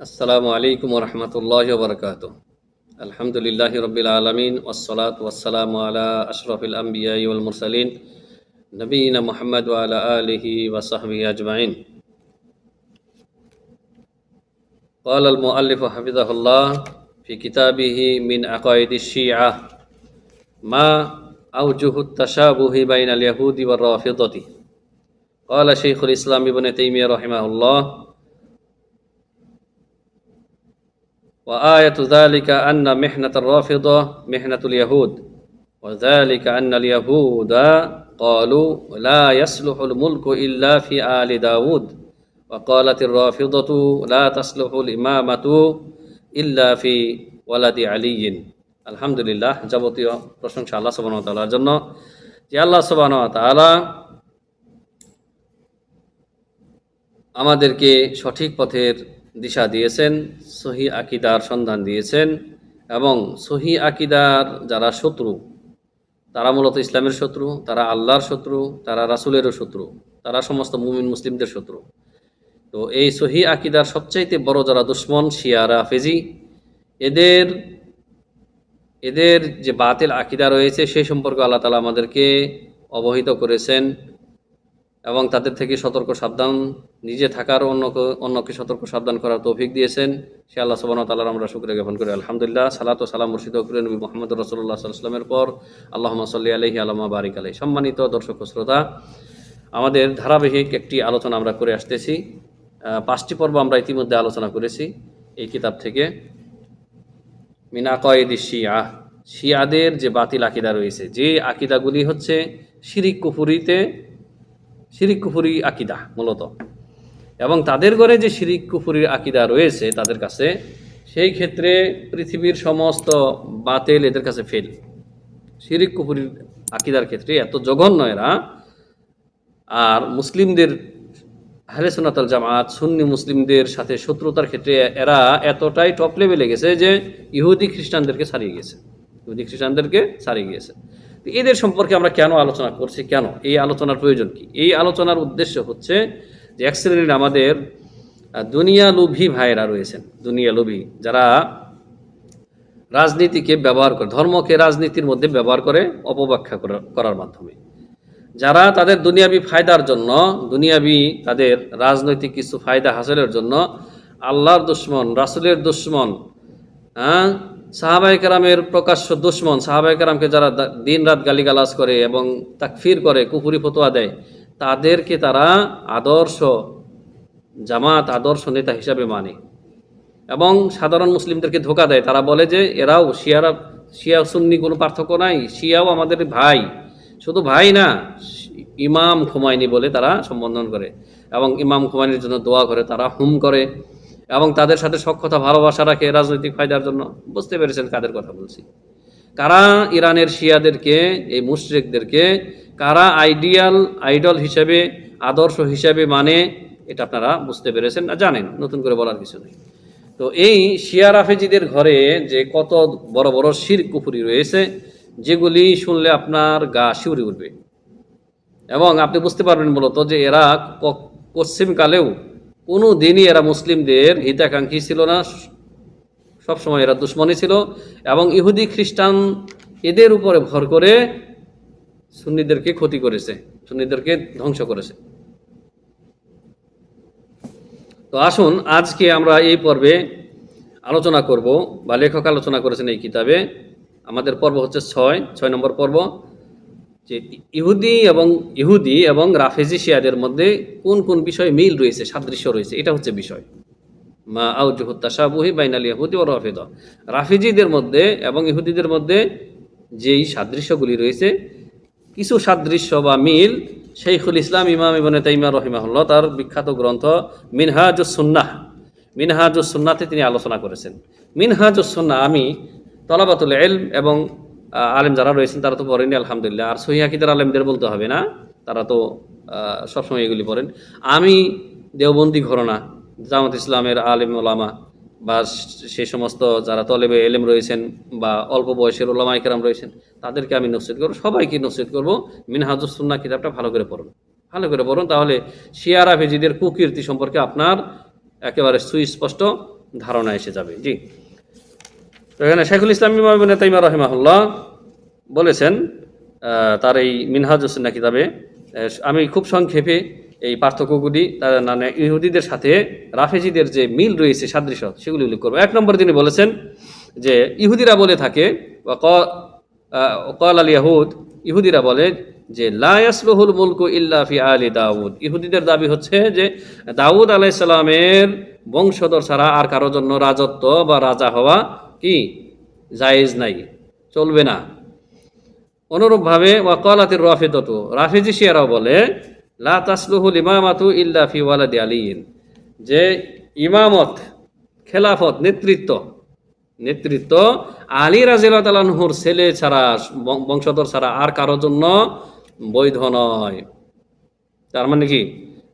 আসসালামু আলাইকুম রহমতুল্লাহ বরকাত। আলহামদুলিল্লাহ রবিল আলমিন ওসলাত ওসালামু আলা আশরফিল আম্বিয়া ওয়াল মুরসালিন নবীনা মুহাম্মদ ওয়া আলা আলিহি ওয়া সাহবিহি আজমাইন। قال المؤلف حفظه الله في كتابه من عقائد الشيعة ما أوجه التشابه بين اليهود والرافضة. قال شيخ الإسلام ابن تيمية رحمه الله: وآية ذلك أن محنة الرافضة محنة اليهود، وذلك أن اليهود قالوا لا يصلح الملك إلا في آل داود، وقالت الرافضة لا تصلح الإمامة إلا في ولد علي. আলহামদুলিল্লাহ, যাবতীয় প্রশংসা আল্লাহ সুবহানাহু ওয়া তাআলার জন্য, যে আল্লাহ সুবহানাহু ওয়া তাআলা আমাদেরকে সঠিক পথের দিশা দিয়েছেন, সহি আকিদার সন্ধান দিয়েছেন, এবং সহি আকিদার যারা শত্রু তারা মূলত ইসলামের শত্রু, তারা আল্লাহর শত্রু, তারা রাসূলেরও শত্রু, তারা সমস্ত মুমিন মুসলিমদের শত্রু। তো এই সহি আকিদার সবচাইতে বড় যারা দুশমন শিয়া রাফেজি, এদের এদের যে বাতিল আকিদা রয়েছে সেই সম্পর্কে আল্লাহ তাআলা আমাদেরকে অবহিত করেছেন এবং তাদের থেকে সতর্ক সাবধান নিজে থাকার অন্যকে সতর্ক সাবধান করার তৌফিক দিয়েছেন। সে আল্লাহ সুবহানাহু ওয়া তাআলার আমরা শুকরিয়া জ্ঞাপন করি। আলহামদুলিল্লাহ, সালাত ও সালাম মুর্শিদ করে নবী মুহাম্মদ রাসূলুল্লাহ সাল্লাল্লাহু আলাইহি ওয়াসাল্লামের পর আল্লাহুম্মা সাল্লি আলাইহি আল্লাহুম্মা বারিক আলাইহি। সম্মানিত দর্শক ও শ্রোতা, আমাদের ধারাবাহিক একটি আলোচনা আমরা করে আসতেছি। 5টি পর্ব আমরা ইতিমধ্যে আলোচনা করেছি এই কিতাব থেকে। মিন আকাইদিশ শিয়া, শিয়াদের যে বাতিল আকিদা রয়েছে, যে আকিদাগুলি হচ্ছে শিরিক কুফরি আকিদা মূলত, এবং তাদের ঘরে যে শিরিক কুফরির আকিদা রয়েছে তাদের কাছে, সেই ক্ষেত্রে পৃথিবীর সমস্ত বাতিল এদের কাছে ফেল। শিরিক কুফরির আকিদার ক্ষেত্রে এত জঘন্য এরা। আর মুসলিমদের আহলে সুন্নাত ওয়াল জামাত সুন্নি মুসলিমদের সাথে শত্রুতার ক্ষেত্রে এরা এতটাই টপ লেভেলে গেছে যে ইহুদি খ্রিস্টানদেরকে ছাড়িয়ে গিয়েছে। তো এদের সম্পর্কে আমরা কেন আলোচনা করছি, কেন এই আলোচনার প্রয়োজন কি? এই আলোচনার উদ্দেশ্য হচ্ছে যে এক শ্রেণীর আমাদের দুনিয়া লোভী ভাইয়েরা রয়েছেন, দুনিয়া লোভী, যারা রাজনীতিকে ব্যবহার করে, ধর্মকে রাজনীতির মধ্যে ব্যবহার করে অপব্যাখ্যা করার মাধ্যমে, যারা তাদের দুনিয়াবি ফায়দার জন্য, দুনিয়াবি তাদের রাজনৈতিক কিছু ফায়দা হাসিলের জন্য আল্লাহর দুশমন, রাসূলের দুশমন, সাহাবায়ে কেরামের প্রকাশ্য দুশমন, সাহাবায়ে কেরামকে যারা দিন রাত গালিগালাজ করে এবং তাকফির করে, কুফরি ফতোয়া দেয়, তাদেরকে তারা আদর্শ জামাত, আদর্শ নেতা হিসাবে মানে এবং সাধারণ মুসলিমদেরকে ধোঁকা দেয়। তারা বলে যে এরাও শিয়া সুন্নি কোনো পার্থক্য নাই, শিয়াও আমাদের ভাই, শুধু ভাই না, ইমাম খুমাইনি বলে তারা সম্বোধন করে এবং ইমাম খুমাইনির জন্য দোয়া করে, তারা হুম করে এবং তাদের সাথে সখ্যতা ভালোবাসা রাখে রাজনৈতিক ফায়দার জন্য। বুঝতে পেরেছেন কাদের কথা বলছি? কারা ইরানের শিয়াদেরকে, এই মুশরিকদেরকে কারা আইডল হিসেবে, আদর্শ হিসেবে মানে, এটা আপনারা বুঝতে পেরেছেন না, জানেন, নতুন করে বলার কিছু নেই। তো এই শিয়া রাফেজিদের ঘরে যে কত বড় বড় শিরক কুফরি রয়েছে, যেগুলি শুনলে আপনার গা শিউরে উঠবে এবং আপনি বুঝতে পারবেন মূলত যে এরা পশ্চিমকালেও কোনো দিনই এরা মুসলিমদের হিতাকাঙ্ক্ষী ছিল না, সবসময় এরা দুশমনই ছিল এবং ইহুদি খ্রিস্টান এদের উপরে ভর করে সুন্নিদেরকে ক্ষতি করেছে, সুন্নিদেরকে ধ্বংস করেছে। তো আসুন আজকে আমরা এই পর্বে আলোচনা করব, বা লেখক আলোচনা করেছেন এই কিতাবে, আমাদের পর্ব হচ্ছে 6 নম্বর পর্ব, যে ইহুদি এবং রাফেজি শিয়াদের মধ্যে কোন কোন বিষয়ে মিল রয়েছে, সাদৃশ্য রয়েছে, এটা হচ্ছে বিষয়। মা আউজুহুত তাশাবুহি বাইনাল ইয়াহুদি ওয়া রাফিদা, রাফেজিদের মধ্যে এবং ইহুদিদের মধ্যে যেই সাদৃশ্যগুলি রয়েছে, কিছু সাদৃশ্য বা মিল শাইখুল ইসলাম ইমাম ইবনে তাইমিয়া রাহিমাহুল্লাহ তার বিখ্যাত গ্রন্থ মিনহাজুস সুন্নাহতে তিনি আলোচনা করেছেন। মিনহাজুস সুন্নাহ আমি তলাবাতুল ইলম এবং আলেম যারা রয়েছেন তারা তো পড়েনি আলহামদুলিল্লাহ, আর সহিহ আকীদার আলেমদের বলতে হবে না, তারা তো সবসময় এগুলি পড়েন। আমি দেওবন্দি ঘরানা, জামাত ইসলামের আলেম ওলামা বা সেই সমস্ত যারা তলেবে এলেম রয়েছেন বা অল্প বয়সের ওলামায়ে কেরাম রয়েছেন, তাদেরকে আমি নসিহত করব, সবাইকে নসিহত করব, মিনহাজুস সুন্নাহ কিতাবটা ভালো করে পড়ুন, তাহলে শিয়া রাফেজিদের কুকীর্তি সম্পর্কে আপনার একেবারে সুস্পষ্ট ধারণা এসে যাবে। জি, তো এখানে শেখুল ইসলাম ইবনে তাইমিয়া রাহিমাহুল্লাহ বলেছেন তার এই মিনহাজুস সুন্নাহ কিতাবে, আমি খুব সংক্ষেপে এই পার্থক্যগুলি মানে ইহুদিদের সাথে রাফেজিদের যে মিল রয়েছে, সাদৃশ্য, সেগুলি উল্লেখ করবো। 1 নম্বর তিনি বলেছেন যে ইহুদিরা বলে থাকে, ক্বাল আল ইয়াহুদ, ইহুদিরা বলে যে লা ইয়াসলুহুল মুলকু ইল্লা ফি আলি দাউদ। ইহুদিদের দাবি হচ্ছে যে দাউদ আলাইহিস সালামের বংশধর ছাড়া আর কারোর জন্য রাজত্ব বা রাজা হওয়া কি জায়েজ নাই, চলবে না। অনুরূপভাবে ওয়াকালাতির রাফিদাতু, রাফিজি শিয়ারাও বলে লা তাসলুহুল ইমামাতু ইল্লা ফি ওয়ালাদি আলিন, যে ইমামত, খেলাফত, নেতৃত্ব আলী রাদিয়াল্লাহু তাআলা আনহুর ছেলে ছাড়া, বংশধর ছাড়া আর কারোর জন্য বৈধ নয়। তার মানে কি,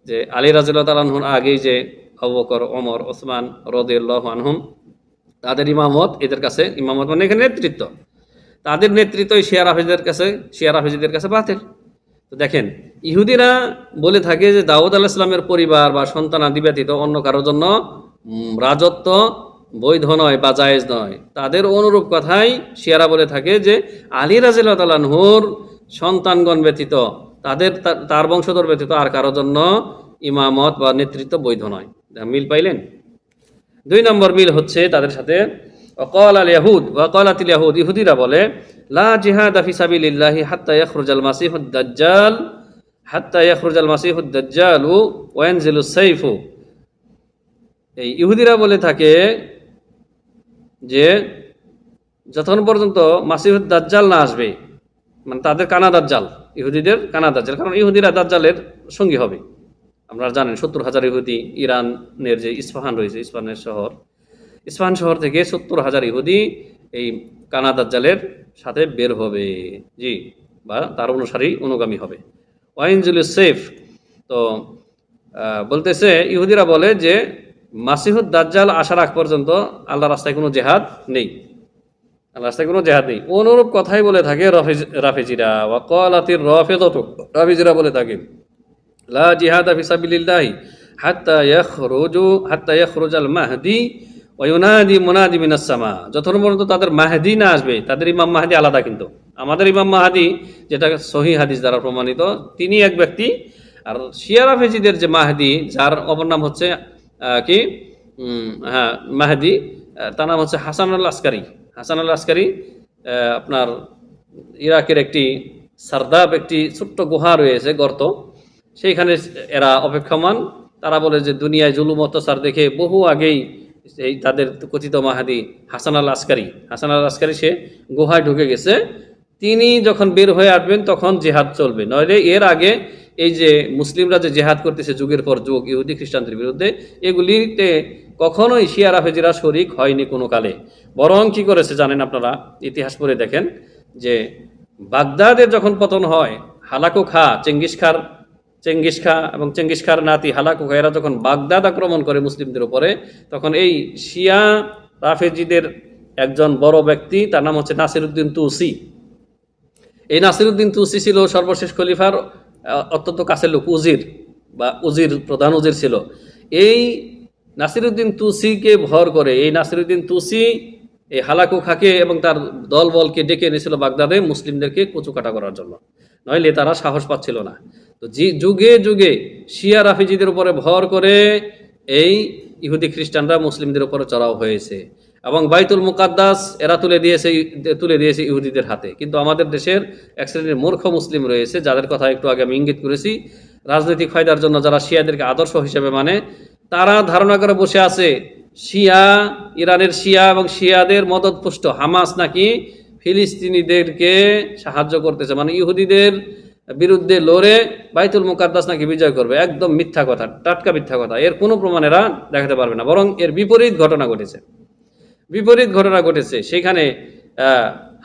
যে আলী রাদিয়াল্লাহু তাআলা আনহুর আগেই যে আবু বকর, ওমর, ওসমান রাদিয়াল্লাহু আনহুম, তাদের ইমামত, এদের কাছে ইমামত মানে এখানে নেতৃত্ব, তাদের নেতৃত্বই শিয়া রাফেজিদের কাছে বাতিল। তো দেখেন, ইহুদিরা বলে থাকে যে দাউদ আলাইহিস সালামের পরিবার বা সন্তানাদি ব্যতীত অন্য কারোর জন্য রাজত্ব বৈধ নয় বা জায়েজ নয়। তাদের অনুরূপ কথাই শিয়ারা বলে থাকে যে আলী রাদিয়াল্লাহু তাআলা আনহুর সন্তানগণ ব্যতীত, তার বংশধর ব্যতীত আর কারোর জন্য ইমামত বা নেতৃত্ব বৈধ নয়। মিল পাইলেন? 2 নম্বর মিল হচ্ছে তাদের সাথে ওয়াকালাল ইয়াহুদ, ওয়াকালাতিল ইয়াহুদ, ইহুদিরা বলে লা জিহাদা ফি সাবিলিল্লাহি হাত্তা ইয়াখরুজাল মাসিহুদ দাজ্জাল ওয়া ইয়ানজিলুস সাইফু। এই ইহুদিরা বলে থাকে যে যতক্ষণ পর্যন্ত মাসিহুদ দাজ্জাল না আসবে, মানে তাদের কানা দাজ্জাল, ইহুদিদের কানা দাজ্জাল, কারণ ইহুদিরা দাজ্জালের সঙ্গী হবে। আপনারা জানেন 70,000 ইহুদি, ইরানের যে ইস্পাহান রয়েছে, ইস্পাহান শহর থেকে 70,000 ইহুদি এই কানা দাজ্জালের সাথে বের হবে, জি, বা তার অনুগামী হবে। ওয়াইনজুলুস সেফ, তো বলতেছে ইহুদিরা বলে যে মাসিহুদ দাজ্জাল আসার আগ পর্যন্ত আল্লাহর রাস্তায় কোনো জেহাদ নেই, অনুরূপ কথাই বলে থাকে রাফেজিরা। ওয়াকালাতির রাফিদাতু, রাফেজিরা বলে থাকে লা জিহাদা ফি সাবিলিল্লাহি হাত্তা ইয়াখরুজাল মাহদি ওয়া ইউনাদি মুনাদি মিনাস সামা। যতক্ষণ পর্যন্ত তাদের মাহদি না আসবে, তাদের ইমাম মাহদি আলাদা, কিন্তু আমাদের ইমাম মাহদি যেটা সহিহ হাদিস দ্বারা প্রমাণিত, তিনি এক ব্যক্তি। আর শিয়া রাফেজিদের যে মাহদি, যার অপর নাম হচ্ছে মাহদি, তার নাম হচ্ছে হাসান আল আসকারি। আপনার ইরাকের একটি সারদাব, একটি ছোট্ট গুহা রয়েছে, গর্ত, সেইখানে এরা অপেক্ষমান। তারা বলে যে দুনিয়ায় জুলুম অত্যাচার দেখে বহু আগেই এই তাদের কথিত মাহাদি হাসান আল আসকারি সে গুহায় ঢুকে গেছে। তিনি যখন বের হয়ে আসবেন তখন জেহাদ চলবে, নইলে এর আগে এই যে মুসলিমরা যে জেহাদ করতেছে যুগের পর যুগ ইহুদি খ্রিস্টানদের বিরুদ্ধে, এগুলিতে কখনোই শিয়া রাফেজিরা শরিক হয়নি কোনো কালে। বরং কি করেছে জানেন আপনারা, ইতিহাস পড়ে দেখেন যে বাগদাদের যখন পতন হয়, হালাকু খা, চেঙ্গিস খা এবং চেঙ্গিস খার নাতি হালাকু খা, এরা যখন বাগদাদ আক্রমণ করে মুসলিমদের উপরে, তখন এই শিয়া রাফেজিদের একজন বড় ব্যক্তি, তার নাম হচ্ছে নাসিরউদ্দিন তুসি। এই নাসিরউদ্দিন তুসি ছিল সর্বশেষ খলিফার অত্যন্ত কাছের লোক, প্রধান উজির ছিল। এই নাসিরউদ্দিন তুসিকে ভর করে এই নাসিরউদ্দিন তুসি এই হালাকু খাকে এবং তার দলবলকে ডেকে এনেছিল বাগদাদে মুসলিমদেরকে কচুকাটা করার জন্য, নইলে তারা সাহস পাচ্ছিল না। তো যুগে যুগে শিয়া রাফেজিদের উপরে ভর করে এই ইহুদি খ্রিস্টানরা মুসলিমদের উপরে চড়াও হয়েছে, এবং বাইতুল মুকাদ্দাস এরা তুলে দিয়েছে ইহুদিদের হাতে। কিন্তু আমাদের দেশের এক শ্রেণীর মূর্খ মুসলিম রয়েছে, যাদের কথা একটু আগে আমি ইঙ্গিত করেছি, রাজনৈতিক ফায়দার জন্য যারা শিয়াদেরকে আদর্শ হিসেবে মানে, তারা ধারণা করে বসে আছে ইরানের শিয়া এবং শিয়াদের মদতপুষ্ট হামাস নাকি ফিলিস্তিনিদেরকে সাহায্য করতেছে, মানে ইহুদিদের বিরুদ্ধে লড়ে বাইতুল মুকাদ্দাস নাকি বিজয় করবে। একদম মিথ্যা কথা, টাটকা মিথ্যা কথা, এর কোনো প্রমাণ এরা দেখাতে পারবে না। বরং এর বিপরীত ঘটনা ঘটেছে। সেখানে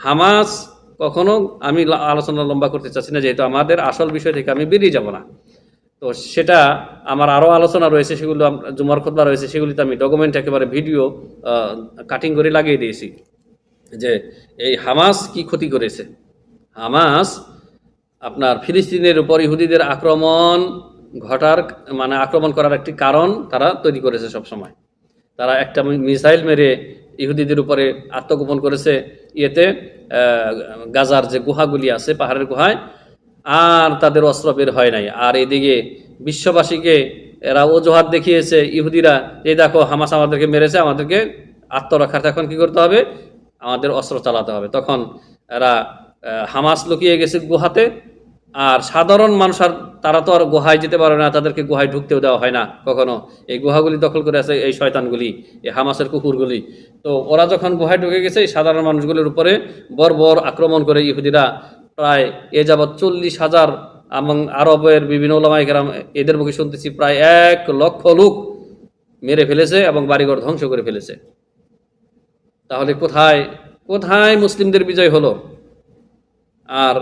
হামাস কখনো, আমি আলোচনা লম্বা করতে চাচ্ছি না যেহেতু আমাদের আসল বিষয় থেকে আমি বেরিয়ে যাব না, তো সেটা আমার আরও আলোচনা রয়েছে, সেগুলো জুমার খুতবা রয়েছে, সেগুলিতে আমি ডকুমেন্ট একেবারে ভিডিও কাটিং করে লাগিয়ে দিয়েছি যে এই হামাস কি ক্ষতি করেছে। হামাস আপনার ফিলিস্তিনের উপর ইহুদিদের আক্রমণ করার একটি কারণ তারা তৈরি করেছে সবসময়। তারা একটা মিসাইল মেরে ইহুদিদের উপরে আত্মগোপন করেছে ইয়েতে গাজার যে গুহাগুলি আছে পাহাড়ের গুহায়, আর তাদের অস্ত্র বের হয় নাই। আর এদিকে বিশ্ববাসীকে এরা অজুহাত দেখিয়েছে ইহুদিরা, যে দেখো হামাস আমাদেরকে মেরেছে, আমাদেরকে আত্মরক্ষার্থে এখন কি করতে হবে, আমাদের অস্ত্র চালাতে হবে। তখন এরা হামাস লুকিয়ে গেছে গুহাতে, আর সাধারণ মানুষ আর তারা তো আর গুহায় যেতে পারে না, তাদেরকে গুহায় ঢুকতেও দেওয়া হয় না কখনো। এই গুহাগুলি দখল করে আছে এই শয়তানগুলি, এই হামাসের কুকুরগুলি। তো ওরা যখন গুহায় ঢুকে গেছে, এই সাধারণ মানুষগুলির উপরে বর্বর আক্রমণ করে ইহুদিরা প্রায় এ যাবৎ 40,000 এবং আরবের বিভিন্ন ওলামায়ে কেরাম এদের মুখে শুনতেছি প্রায় 1,00,000 লোক মেরে ফেলেছে এবং বাড়িঘর ধ্বংস করে ফেলেছে। তাহলে কোথায় কোথায় মুসলিমদের বিজয় হলো? আর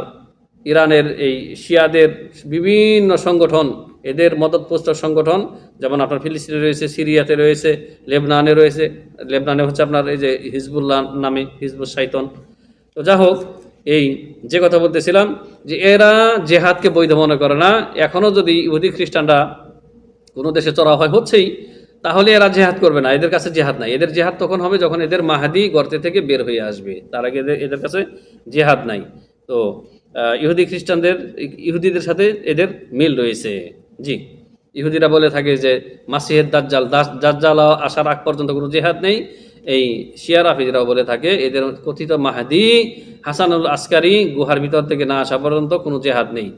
ইরানের এই শিয়াদের বিভিন্ন সংগঠন, এদের মদতপুষ্ট সংগঠন, যেমন আপনার ফিলিস্তিনে রয়েছে, সিরিয়াতে রয়েছে, লেবনানে রয়েছে। লেবনানে হচ্ছে আপনার এই যে হিজবুল্লাহ নামে, হিজবুল শাইতন। তো যা হোক, এই যে কথা বলতেছিলাম যে এরা জেহাদকে বৈধ মনে করে না। এখনও যদি ইহুদি খ্রিস্টানরা কোনো দেশে চড়া হয়, হচ্ছেই, তাহলে এরা জেহাদ করবে না। এদের কাছে জেহাদ নাই। এদের জেহাদ তখন হবে যখন এদের মাহাদি গর্তে থেকে বের হয়ে আসবে, তার আগে এদের কাছে জেহাদ নাই। তো ইহুদি খ্রিস্টানদের, ইহুদিদের সাথে এদের মিল রয়েছে। জি, ইহুদিরা বলে থাকে যে মাসিহের দাজ্জাল আসার আগ পর্যন্ত কোনো জেহাদ নেই। এই শিয়া রাফিজরাও বলে থাকে এদের কথিত মাহাদি হাসানুল আসকারি গুহার ভিতর থেকে না আসা পর্যন্ত কোনো জেহাদ নেই।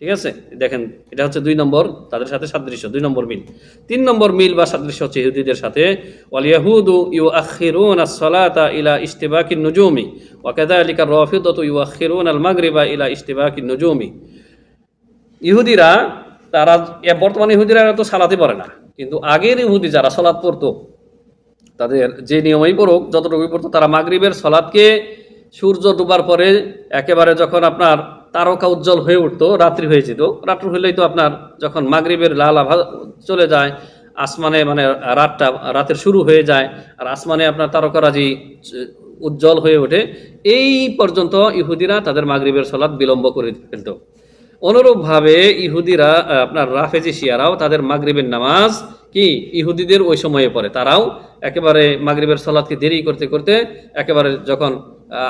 ঠিক আছে, দেখেন এটা হচ্ছে 2 নম্বর, তাদের সাথে সাদৃশ্য, 2 নম্বর মিল। 3 নম্বর মিল বা সাদৃশ্য হচ্ছে ইহুদিদের সাথে, ওয়াল ইয়াহুদু ইউআখিরুনা আস-সালাতা ইলা ইশতিবাকিন নুজুমি ওয়া কাযালিকা আর-রাফিদাতু ইউআখিরুনা আল-মাগরিবা ইলা ইশতিবাকিন নুজুমি। ইহুদিরা তারা, বর্তমানে ইহুদিরা তো সালাতে পারে না, কিন্তু আগের ইহুদি যারা সালাত পড়তো, তাদের যে নিয়মই পড়ুক, যতটুকুই পড়তো, তারা মাগরিবের সালাতকে সূর্য ডুবার পরে একেবারে যখন আপনার তারকা উজ্জ্বল হয়ে উঠতো, রাত্রি হয়ে যেত, রাত্রি হলেই তো আপনার যখন মাগরিবের লাল আভা চলে যায় আসমানে, মানে রাতের শুরু হয়ে যায়, আর আসমানে আপনার তারকারাজি উজ্জ্বল হয়ে ওঠে, এই পর্যন্ত ইহুদিরা তাদের মাগরিবের সালাত বিলম্ব করে ফেলত। অনুরূপভাবে ইহুদিরা, আপনার রাফেজি শিয়ারাও তাদের মাগরিবের নামাজ কি ইহুদিদের ওই সময়ে পড়ে। তারাও একেবারে মাগরিবের সালাতকে দেরি করতে করতে একেবারে যখন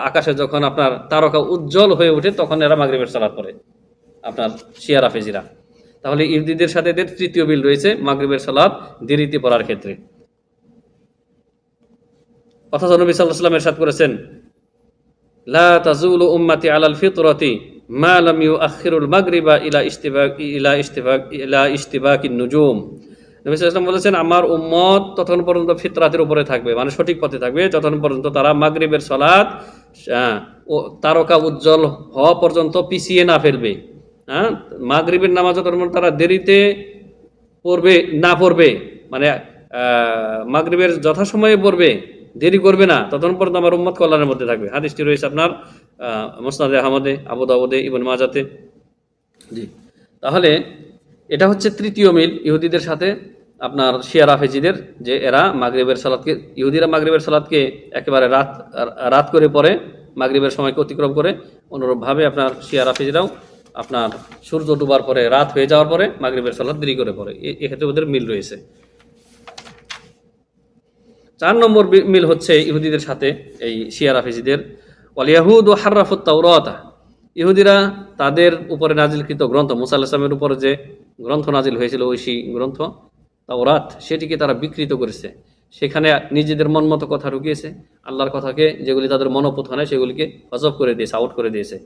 আকাশে যখন আপনার তারকা উজ্জ্বল হয়ে ওঠে, তখন এরা মাগরিবের সালাত পড়ে, আপনার শিয়া রাফেজিরা। তাহলে ইহুদিদের সাথে এদের তৃতীয় বিল রয়েছে মাগরিবের সালাত দেরিতে পড়ার ক্ষেত্রে। অথচ নবী সাল্লাল্লাহু আলাইহি ওয়াসাল্লাম ইরশাদ করেছেন, লা তাজুলু উম্মতি আলাল ফিতরাতি মা লাম ইউআখিরুল মাগরিবা ইলা ইশতিবাকিন নুজুম। নবী সাল্লাল্লাহু আলাইহি ওয়াসাল্লাম বলেছেন, আমার উম্মত ততক্ষণ পর্যন্ত ফিতরাতের উপরে থাকবে, মানে সঠিক পথে থাকবে, যতক্ষণ পর্যন্ত তারা মাগরিবের সালাত তারকা উজ্জ্বল হওয়া পর্যন্ত পিছিয়ে না ফেলবে। মাগরিবের নামাজ যতক্ষণ তারা দেরিতে পড়বে, মানে মাগরিবের যথাসময়ে পড়বে, দেরি করবে না, ততক্ষণ পর্যন্ত আমার উম্মত কল্যাণের মধ্যে থাকবে। হাদিসটি রয়েছে আপনার মুসনাদে আহমদে, আবু দাউদে, ইবনে মাজাতে। জি, তাহলে এটা হচ্ছে তৃতীয় মিল ইহুদিদের সাথে আপনার শিয়া রাফেজিদের, যে এরা মাগরিবের সালাতকে, ইহুদিরা মাগরিবের সালাতকে একেবারে রাত করে পড়ে, মাগরিবের সময়কে অতিক্রম করে। অনুরূপভাবে আপনার শিয়া রাফেজিরাও আপনার সূর্য ডুবার পরে, রাত হয়ে যাওয়ার পরে মাগরিবের সালাত দেরি করে পড়ে। এক্ষেত্রে ওদের মিল রয়েছে। 4 নম্বর মিল হচ্ছে ইহুদিদের সাথে এই শিয়া রাফেজিদের, ওয়াল ইয়াহুদু হাররাফুত তাওরাতা। ইহুদিরা তাদের উপরে নাজিলকৃত গ্রন্থ, মুসা আলাইহিস সালামের উপরে যে গ্রন্থ নাজিল হয়েছিল, ঐশী গ্রন্থ তাওরাত, সেটিকে তারা বিকৃত করেছে। সেখানে নিজেদের মন মতো কথা ঢুকিয়েছে, আল্লাহর কথাকে যেগুলি তাদের মনোপুত হয় সেগুলিকে হজব করে দিয়েছে, আউট করে দিয়েছে।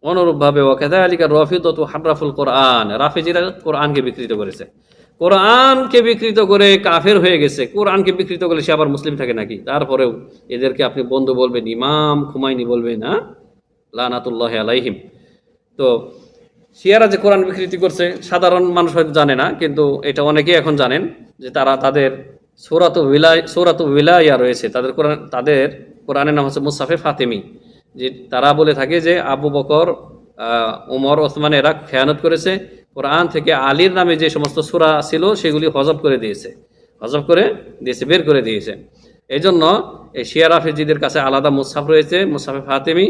অনুরূপভাবে ওয়া কাযালিকা আর-রাফিদাতু হাররাফুল কোরআন, রাফেজিরা কোরআনকে বিকৃত করেছে। কোরআনকে বিকৃত করে কাফের হয়ে গেছে। কোরআনকে বিকৃত করলে সে আবার মুসলিম থাকে নাকি? তারপরেও এদেরকে আপনি বন্ধু বলবেন, ইমাম খুমাইনি বলবেন, লানাতুল্লাহি আলাইহিম। তো শিয়ারা যে কোরআন বিকৃতি করছে, সাধারণ মানুষ হয়তো জানে না, কিন্তু এটা অনেকেই এখন জানেন যে তারা তাদের সূরাতুল উলাইয়া রয়েছে, তাদের কোরআনের নাম হচ্ছে মুসহাফে ফাতেমি। যে তারা বলে থাকে যে আবু বকর, ওমর, ওসমান এরা খেয়ানত করেছে, কোরআন থেকে আলীর নামে যে সমস্ত সূরা ছিল সেগুলি হজব করে দিয়েছে, বের করে দিয়েছে। এই জন্য এই শিয়া রাফেজিদের কাছে আলাদা মুসহাফ রয়েছে, মুসহাফে ফাতেমি,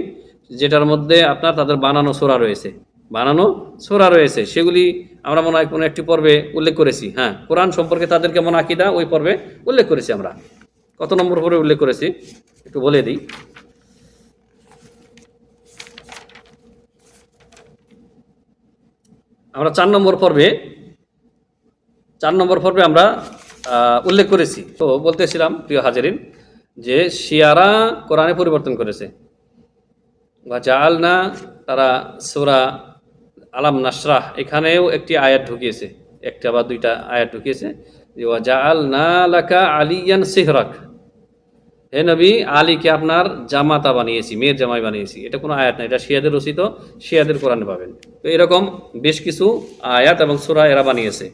যেটার মধ্যে আপনার তাদের বানানো সূরা রয়েছে। সেগুলি আমরা মনে হয় কোনো একটি পর্বে উল্লেখ করেছি। কোরআন সম্পর্কে তাদের কেমন আকীদা ওই পর্বে উল্লেখ করেছি আমরা। কত নম্বর পর্বে উল্লেখ করেছি একটু বলে দিই। আমরা 4 নম্বর পর্বে আমরা উল্লেখ করেছি। তো বলতেছিলাম প্রিয় হাজিরিন যে শিয়ারা কোরআনে পরিবর্তন করেছে, বা জাআলনা, তারা সূরা আলাম নাশরাহ এখানেও একটি আয়াত ঢুকিয়েছে, একটা বা দুইটা আয়াত ঢুকিয়েছে যে ওয়া জাআলনা লাকা আলিয়ান সিহরাক, হে নবী আলীকে আপনার জামাতা বানিয়েছি, মেয়ের জামাই বানিয়েছি। এটা কোনো আয়াত না, এটা শিয়াদের রচিত, শিয়াদের কোরআনে পাবেন। তো এরকম বেশ কিছু আয়াত এবং সূরা এরা বানিয়েছে।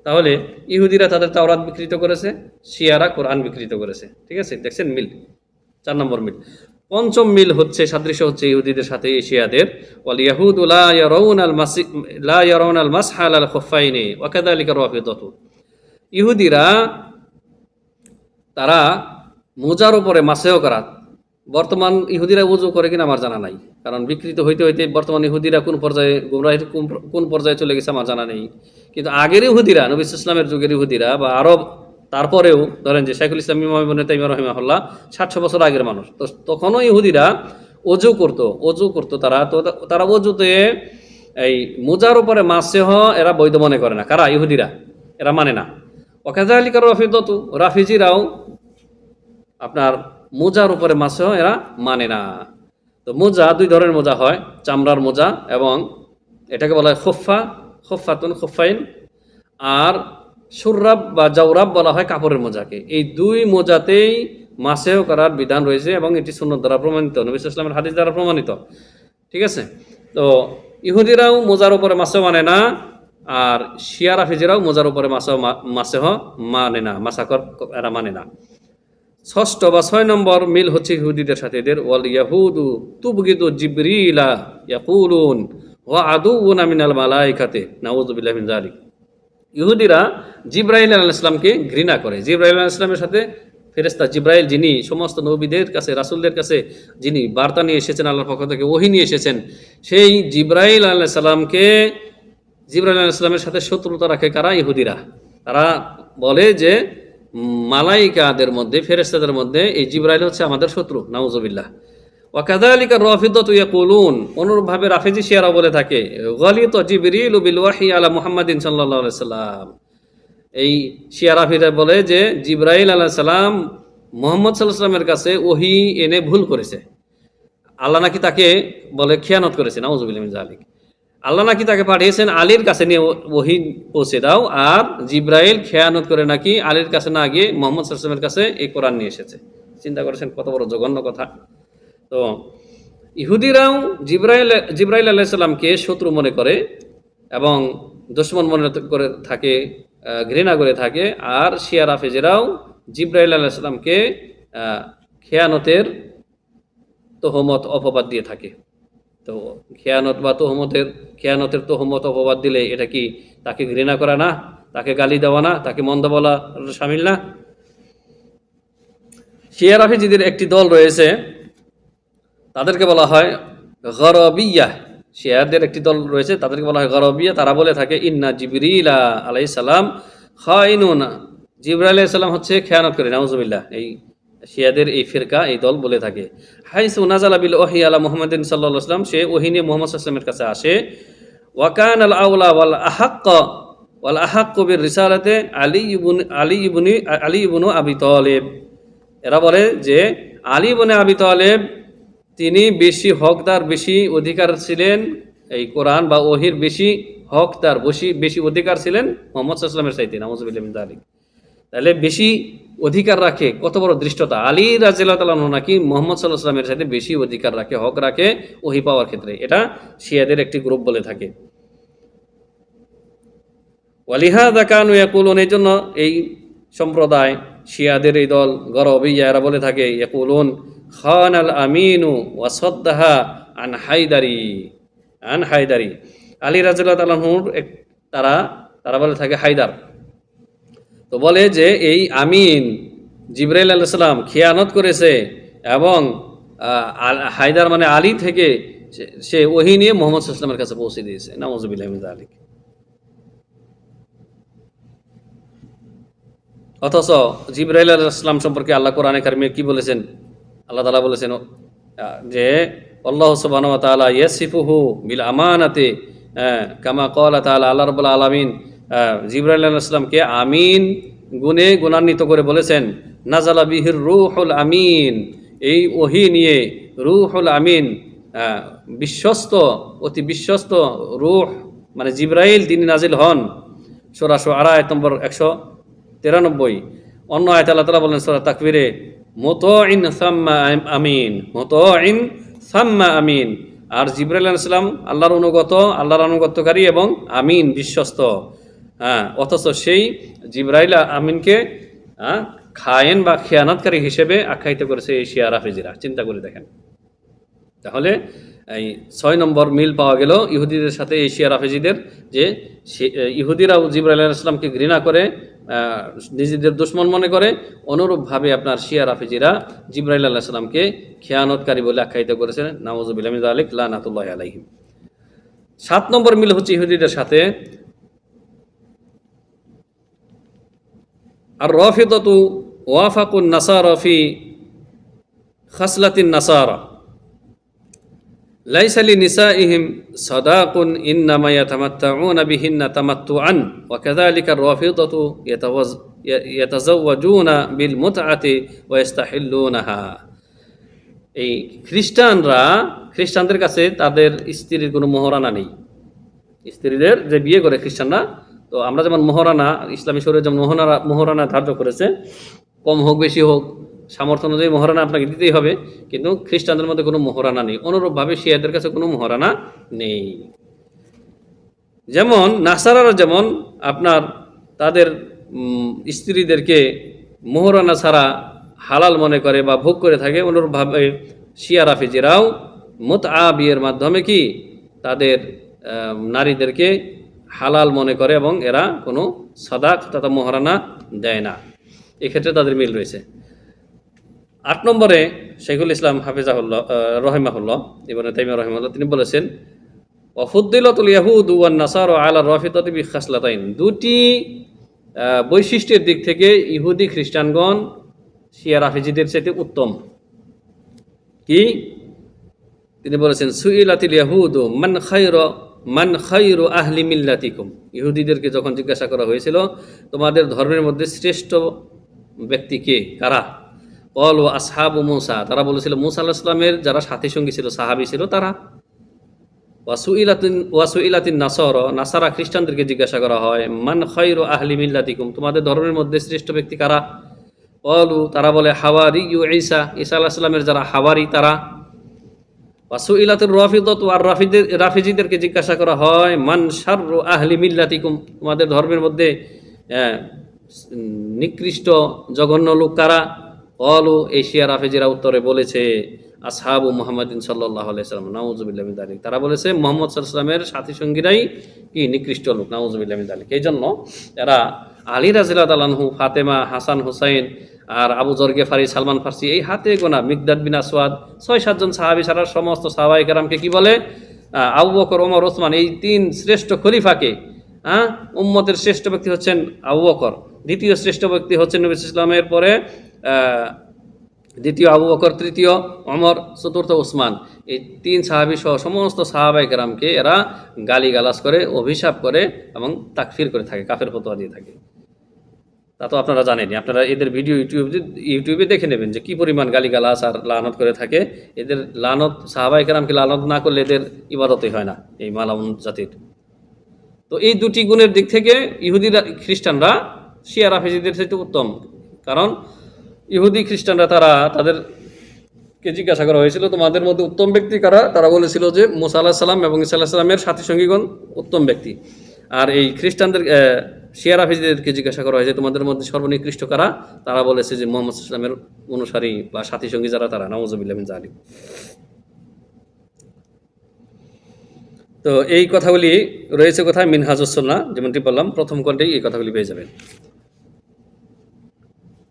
তাহলে ইহুদিরা তাদের তাওরাত বিকৃত করেছে, শিয়ারা কোরআন বিকৃত করেছে। ঠিক আছে, দেখছেন মিল, 4 নম্বর মিল। 5ম মিল হচ্ছে, সাদৃশ্য হচ্ছে ইহুদিদের সাথে শিয়াদের। ওয়াল ইয়াহুদু লা ইয়ারাউনাল মাসহা আলাল খুফাইনি ওয়া কাযালিকা রাফিদাতু। ইহুদিরা তারা মোজার উপরে মাসেও করা, বর্তমান ইহুদিরা উজু করে কিনা আমার জানা নাই, কারণ বিকৃত হইতে হইতে বর্তমান ইহুদিরা কোন পর্যায়ে গুমরাহির কোন পর্যায়ে চলে গেছে আমার জানা নেই। কিন্তু আগের ইহুদিরা, নবী ইসলামের যুগের ইহুদিরা বা আরব, তারপরেও ধরেন যে শাইখুল ইসলাম ইমাম ইবনে তাইমিয়া রাহিমাহুল্লাহ 700 বছর আগের মানুষ, তো তখনও ইহুদিরা অজু করতো তারা। তো তারা অজুতে এই মোজার উপরে মাসেহ এরা বৈধ মনে করে না। কারা? ইহুদিরা, এরা মানে না। ওয়াকাযালিকা রাফিদাতু, রাফিজিরাও আপনার মোজার উপরে মাসেহ এরা মানে না। তো মোজা 2 ধরনের মোজা হয়, চামড়ার মোজা এবং এটাকে বলা হয় খোফাতুন খোফাইন, আর সুররাব বা জাওরাব বলা হয় কাপড়ের মোজাকে। এই 2 মোজাতেই মাসেহ করার বিধান রয়েছে এবং এটি সুন্নাত দ্বারা প্রমাণিত, নবী সাল্লাল্লাহু আলাইহি ওয়াসাল্লামের হাদিস দ্বারা প্রমাণিত। ঠিক আছে, তো ইহুদিরাও মোজার উপরে মাসেহ মানে না, আর শিয়া রাফিজিরাও মোজার উপরে মাসেহ মানে না, মাসাকর এরা মানে না। 6 বা 6 নম্বর মিল হচ্ছে ইহুদিদের সাথে এদের। ওয়াল ইয়াহুদু তুবগিদু জিবরিলা ইয়াকুলুন ওয়া আদুউনা মিনাল মালাইকাতি নাউযু বিল্লাহি মিন যালিক। ইহুদিরা জিবরাইল আলাইহিস সালামকে ঘৃণা করে। জিবরাইল আলাইহিস সালামের সাথে ফেরেশতা জিবরাইল, যিনি সমস্ত নবীদের কাছে, রাসূলদের কাছে যিনি বার্তা নিয়ে এসেছেন, আল্লাহর পক্ষ থেকে ওহী নিয়ে এসেছেন, সেই জিবরাইল আলাইহিস সালামকে, জিবরাইল আলাইহিস সালামের সাথে শত্রুতা রাখে কারা? ইহুদিরা। তারা বলে যে মালাইকাদের মধ্যে, ফেরেশতাদের মধ্যে এই জিবরাইল হচ্ছে আমাদের শত্রু, নাউযুবিল্লাহ। ওয়া কাযালিকা রাফিদাতু ইয়াকুলুন, অনুরূপভাবে রাফিজি শিয়ারা বলে থাকে গালিত জিবরিল বিল ওয়াহী আলা মুহাম্মাদিন সাল্লাল্লাহু আলাইহি সাল্লাম। এই শিয়া রাফিরা বলে যে জিবরাইল আলাইহিস সালাম মুহাম্মদ সাল্লাল্লাহু আলাইহি সাল্লামের কাছে ওহী এনে ভুল করেছে। আল্লাহ নাকি তাকে বলে খেয়ানত করেছে, নাউযুবিল্লাহি মিন যালিক। আল্লাহ নাকি তাকে পাঠিয়েছেন আলীর কাছে নিয়ে ওহী পৌঁছে দাও, আর জিবরাইল খেয়ানত করে নাকি আলীর কাছে না গিয়ে মুহাম্মদ সাল্লাল্লাহু আলাইহি ওয়াসাল্লামের কাছে এই কোরআন নিয়ে এসেছে। চিন্তা করেছেন কত বড় জঘন্য কথা। তো ইহুদিরাও জিবরাইল আলাইহিস সালামকে শত্রু মনে করে এবং দুশমন মনে করে থাকে, ঘৃণা করে থাকে। আর শিয়া রাফিজিরাও জিবরাইল আলাইহিস সালামকে খেয়ানতের তহমত অপবাদ দিয়ে থাকে। তো খেয়ানত বা খেয়ানতের তহমত অপবাদ দিলে এটা কি তাকে ঘৃণা করা না, তাকে গালি দেওয়া না, তাকে মন্দ বলা শামিল না? শিয়া রাফিজিদের একটি দল রয়েছে, তাদেরকে বলা হয় গরবিয়া। শিয়াদের একটি দল রয়েছে, তাদেরকে বলা হয় গরবিয়া। তারা বলে থাকে ইন্না জিবরিল আলাইহিস সালাম খাইনুন, জিবরাইল আলাইহিস সালাম হচ্ছে খেয়ানত করে, নাউযুবিল্লাহ। এই শিয়াদের এই ফিরকা, এই দল বলে থাকে। হাইসু নাযালা বিল ওহী আলা মুহাম্মাদিন সাল্লাল্লাহু আলাইহি ওয়াসাল্লাম, সে ওহী নিয়ে মুহাম্মদ সাল্লাল্লাহু আলাইহি ওয়াসাল্লামের কাছে আসে। ওয়া কানাল আউলা ওয়াল আহাক্কু বির রিসালাতে আলী ইবনে আবি তালিব। এরা বলে যে আলী ইবনে আবি তালিব তিনি বেশি হকদার, বেশি অধিকার ছিলেন, এই কোরআন বা ওহীর বেশি হকদার, বেশি অধিকার ছিলেন মুহাম্মদ সাল্লাল্লাহু আলাইহি ওয়াসাল্লামের চাইতে, নাউযুবিল্লাহি মিন যালিক। তাহলে বেশি অধিকার রাখে, কত বড় দৃষ্টতা! আলী রাদিয়াল্লাহু তাআলা আনহু নাকি মুহাম্মদ সাল্লাল্লাহু আলাইহি ওয়াসাল্লামের সাথে বেশি অধিকার রাখে, হক রাখে ওহী পাওয়ার ক্ষেত্রে। এটা শিয়াদের একটি গ্রুপ বলে থাকে। ওয়ালিহাযা কানু ইয়াকুলুন, এই জন্য এই সম্প্রদায় শিয়াদের এই দল গরবিয়া, এরা বলে থাকে ইয়াকুলুন খানাল আমিনু ওয়া সাদ্দাহা আন হায়দারি। আলী রাদিয়াল্লাহু তাআলা আনহুর তারা বলে থাকে হায়দার। তো বলে যে এই আমিন জিবরাইল আলাইহিস সালাম খেয়ানত করেছে এবং হায়দার মানে আলী থেকে সে ওহী নিয়ে মুহাম্মদ সাল্লাল্লাহু আলাইহি ওয়াসাল্লামের কাছে পৌঁছে দিয়েছে, নাউযুবিল্লাহি মিন যালিক। অথচ জিবরাইল আলাইহিস সালাম সম্পর্কে আল্লাহ কোরআনে কারিমে কি বলেছেন? আল্লাহ তাআলা বলেছেন যে আল্লাহ সুবহানাহু ওয়া তাআলা ইয়াসিফুহু বিল আমানাতি, কামা ক্বালা তাআলা, আল্লাহ রাব্বুল আলামিন জিবরাইল আলাইহিস সালামকে আমিন গুণে গুণান্বিত করে বলেছেন, নাজালা বিহির রূহুল আমিন, এই ওহী নিয়ে রূহুল আমিন, বিশ্বস্ত, অতি বিশ্বস্ত রূহ মানে জিবরাইল তিনি নাজিল হন। সূরা শুআরা আয়াত নম্বর 193। অন্য আয়াতে আল্লাহ তাআলা বলেন সূরা তাকবীরে, মুতাইন সাম্মা আমিন, মুতাইন সাম্মা আমিন। আর জিবরাইল আলাইহিস সালাম আল্লাহর আনুগত্যকারী এবং আমিন, বিশ্বস্ত। অথচ সেই জিবরাইল আমিনকে খায়েন বা খেয়ানাতকারী হিসেবে আখ্যায়িত করেছে এই শিয়া রাফেজিরা। চিন্তা করে দেখেন। তাহলে এই 6 নম্বর মিল পাওয়া গেল ইহুদিদের সাথে এই শিয়া রাফেজিদের, যে ইহুদিরাও জিবরাইল আলাইহিস সালামকে ঘৃণা করে, নিজেদের দুশমন মনে করে। অনুরূপভাবে আপনার শিয়া রাফেজিরা জিবরাইল আলাইহিস সালামকে খেয়ানতকারী বলে আখ্যায়িত করেছেন। নাউযুবিল্লাহি মিন যালিক, লানাতুল্লাহি আলাইহিম। 7 নম্বর মিল হচ্ছে ইহুদিদের সাথে আর রাফিদাতু ওয়াফাকুন নাসারা ফি খাসলাতিন নাসারা লাইসা লিনিসাইহিম সাদাকুন ইন্নামা ইয়াতামাত্তাউনা বিহিন্না তামাত্তুআন ওয়া কাযালিকা আর-রাফিদাতু ইয়াতাযাওয়াজুনা বিল মুতআতি ওয়া ইস্তাহিল্লুনাহা। এই খ্রিস্টানদের কাছে তাদের স্ত্রীর কোনো মোহরানা নেই। স্ত্রীদের যে বিয়ে করে খ্রিস্টানরা, তো আমরা যেমন মোহরানা, ইসলামী শরীয়ত যেমন মোহরানা ধার্য করেছে, কম হোক বেশি হোক সামর্থ্য অনুযায়ী মোহরানা আপনাকে দিতেই হবে, কিন্তু খ্রিস্টানদের মধ্যে কোনো মোহরানা নেই। অনুরূপভাবে শিয়াদের কাছে কোনো মোহরানা নেই। যেমন নাসারারা যেমন আপনার তাদের স্ত্রীদেরকে মোহরানা ছাড়া হালাল মনে করে বা ভোগ করে থাকে, অনুরূপভাবে শিয়া রাফেজিরাও মুতআ বিয়ের মাধ্যমে কি তাদের নারীদেরকে হালাল মনে করে এবং এরা কোনো সাদাক তথা মোহরানা দেয় না। এক্ষেত্রে তাদের মিল রয়েছে। 8 নম্বরে শেখুল ইসলাম হাফিজাহুল্লাহ রহিমাহুল্লাহ, ইবনে তাইমিয়া রহিমাহুল্লাহ, তিনি বলেছেন ওয়াফুদ্দিলাতুল ইয়াহুদ ওয়ান নাসারা আলা রাফিদাতি বিখাসলাতাইন, দুটি বৈশিষ্ট্যের দিক থেকে ইহুদি খ্রিস্টানগণ শিয়া রাফেজিদের চাইতে উত্তম। কি? তিনি বলেছেন সুইলাতিল ইয়াহুদ মান খায়রু আহলি মিল্লাতিকুম, ইহুদিদেরকে যখন জিজ্ঞাসা করা হয়েছিল তোমাদের ধর্মের মধ্যে শ্রেষ্ঠ ব্যক্তি কে, কারা? ক্বালু আসহাবু মূসা, তারা বলেছিল মূসা আলাইহিস সালামের যারা সাথী সঙ্গী ছিল, সাহাবী ছিল তারা। ওয়াসুইলাতিন নাসারা, খ্রিস্টানদেরকে জিজ্ঞাসা করা হয় মান খায়রু আহলি মিল্লাতিকুম, তোমাদের ধর্মের মধ্যে শ্রেষ্ঠ ব্যক্তি কারা? ক্বালু, তারা বলে হাওয়ারিয়ু ঈসা, ঈসা আলাইহিস সালামের যারা হাওয়ারি তারা। ওয়াসুইলাতুর রাফিদাতু, আর রাফেজিদেরকে জিজ্ঞাসা করা হয় মান শাররু আহলি মিল্লাতিকুম, তোমাদের ধর্মের মধ্যে নিকৃষ্ট জঘন্য লোক কারা? ক্বালু, এশিয়া রাফেজিরা উত্তরে বলেছে আসহাবু মুহাম্মাদিন সাল্লাল্লাহু আলাইহি ওয়াসাল্লাম, নাউযুবিল্লাহি মিন যালিক, তারা বলেছে মুহাম্মদ সাল্লাল্লাহু আলাইহি ওয়াসাল্লামের সাথী সঙ্গীরাই কি নিকৃষ্ট লোক, নাউযুবিল্লাহি মিন যালিক। এই জন্য এরা আলী রাদিয়াল্লাহু তাআলা আনহু, ফাতেমা, হাসান, হুসাইন আর আবু যর গেফারি, সালমান ফারসি, এই হাতে গোনা মিকদাদ বিন আসওয়াদ, 6-7 জন সাহাবী ছাড়া সমস্ত সাহাবায়ে কেরামকে কি বলে? আবু বকর, ওমর, ওসমান, এই 3 শ্রেষ্ঠ খলিফাকে, উম্মতের শ্রেষ্ঠ ব্যক্তি হচ্ছেন আবু বকর, দ্বিতীয় শ্রেষ্ঠ ব্যক্তি হচ্ছেন নবী সাল্লাল্লাহু আলাইহি ওয়াসাল্লামের পরে দ্বিতীয় আবু বকর, তৃতীয় ওমর, চতুর্থ ওসমান। এই 3 সাহাবী সহ সমস্ত সাহাবায়ে কেরামকে এরা গালিগালাজ করে, অভিশাপ করে এবং তাকফির করে থাকে, কাফের ফতোয়া দিয়ে থাকে। তা তো আপনারা জানেনই, আপনারা এদের ভিডিও ইউটিউবে দেখে নেবেন যে কি পরিমাণ গালিগালাজ আর লানত করে থাকে। এদের লানত, সাহাবায়ে কেরামকে লানত না করলে এদের ইবাদতই হয় না, এই মালাউন জাতির। তো এই দুটি গুণের দিক থেকে ইহুদিরা খ্রিস্টানরা শিয়া রাফেজিদের চাইতে উত্তম। কারণ ইহুদি খ্রিস্টানরা তাদেরকে জিজ্ঞাসা করা হয়েছিল তোমাদের মধ্যে উত্তম ব্যক্তি কারা? তারা বলেছিল যে মূসা আলাইহিস সালাম এবং ঈসা আলাইহিস সালামের সাথী সঙ্গীগণ উত্তম ব্যক্তি। আর এই খ্রিস্টানদের শিয়া রাফেজিদেরকে জিজ্ঞাসা করা হয়েছে তোমাদের মধ্যে সর্বনিকৃষ্ট কারা? তারা বলেছে যে মুহাম্মদ সাল্লাল্লাহু আলাইহি ওয়াসাল্লামের অনুসারী বা সাথী সঙ্গী যারা তারা, নাউযুবিল্লাহি মিন যালিক। তো এই কথাগুলি রয়েছে কোথায়? মিনহাজুস সুন্নাহ, যেমনটি বললাম প্রথম খণ্ডেই এই কথাগুলি পেয়ে যাবেন।